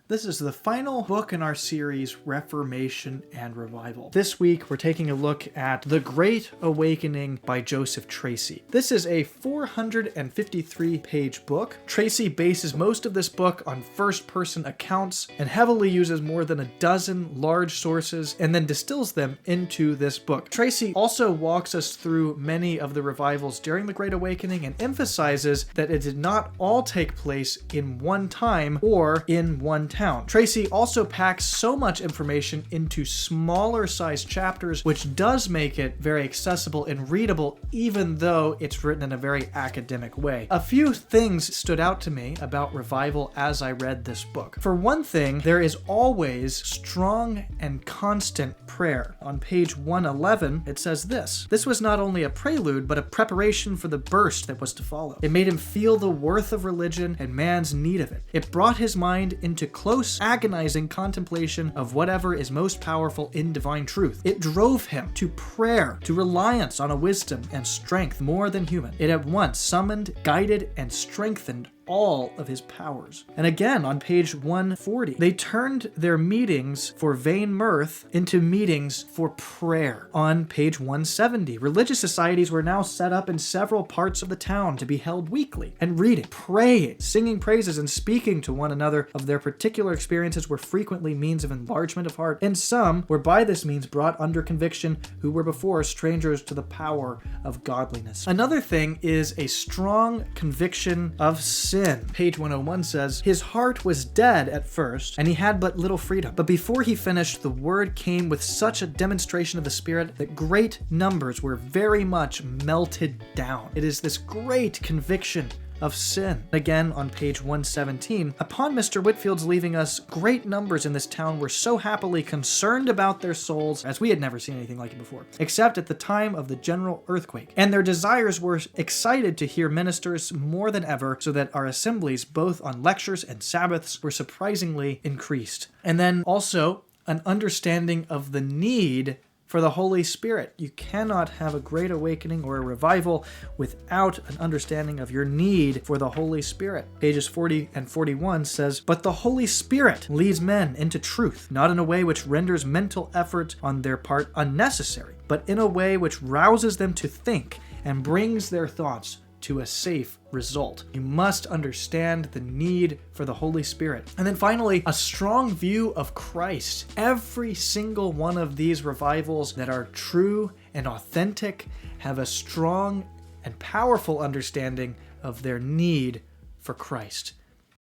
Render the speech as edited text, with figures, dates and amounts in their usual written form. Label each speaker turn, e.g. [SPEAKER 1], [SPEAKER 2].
[SPEAKER 1] This is the final book in our series, Reformation and Revival. This week, we're taking a look at The Great Awakening by Joseph Tracy. This is a 453-page book. Tracy bases most of this book on first-person accounts and heavily uses more than a dozen large sources and then distills them into this book. Tracy also walks us through many of the revivals during the Great Awakening and emphasizes that it did not all take place in one time or in one town. Tracy also packs so much information into smaller sized chapters, which does make it very accessible and readable, even though it's written in a very academic way. A few things stood out to me about revival as I read this book. For one thing, there is always strong and constant prayer. On page 111, it says this: "This was not only a prelude, but a preparation for the burst that was to follow. It made him feel the worth of religion and man's need of it. It brought his mind into close, agonizing contemplation of whatever is most powerful in divine truth. It drove him to prayer, to reliance on a wisdom and strength more than human. It at once summoned, guided, and strengthened all of his powers." And again, on page 140, they turned their meetings for vain mirth into meetings for prayer. On page 170, religious societies were now set up in several parts of the town to be held weekly, and reading, praying, singing praises, and speaking to one another of their particular experiences were frequently means of enlargement of heart, and some were by this means brought under conviction who were before strangers to the power of godliness. Another thing is a strong conviction of sin. Page 101 says, "His heart was dead at first, and he had but little freedom. But before he finished, the word came with such a demonstration of the Spirit that great numbers were very much melted down." It is this great conviction of sin. Again, on page 117, "Upon Mr. Whitfield's leaving us, great numbers in this town were so happily concerned about their souls as we had never seen anything like it before, except at the time of the general earthquake. And their desires were excited to hear ministers more than ever, so that our assemblies, both on lectures and Sabbaths, were surprisingly increased." And then also an understanding of the need for the Holy Spirit. You cannot have a great awakening or a revival without an understanding of your need for the Holy Spirit. Pages 40 and 41 says, "But the Holy Spirit leads men into truth, not in a way which renders mental effort on their part unnecessary, but in a way which rouses them to think and brings their thoughts to a safe result." You must understand the need for the Holy Spirit. And then finally, a strong view of Christ. Every single one of these revivals that are true and authentic have a strong and powerful understanding of their need for Christ.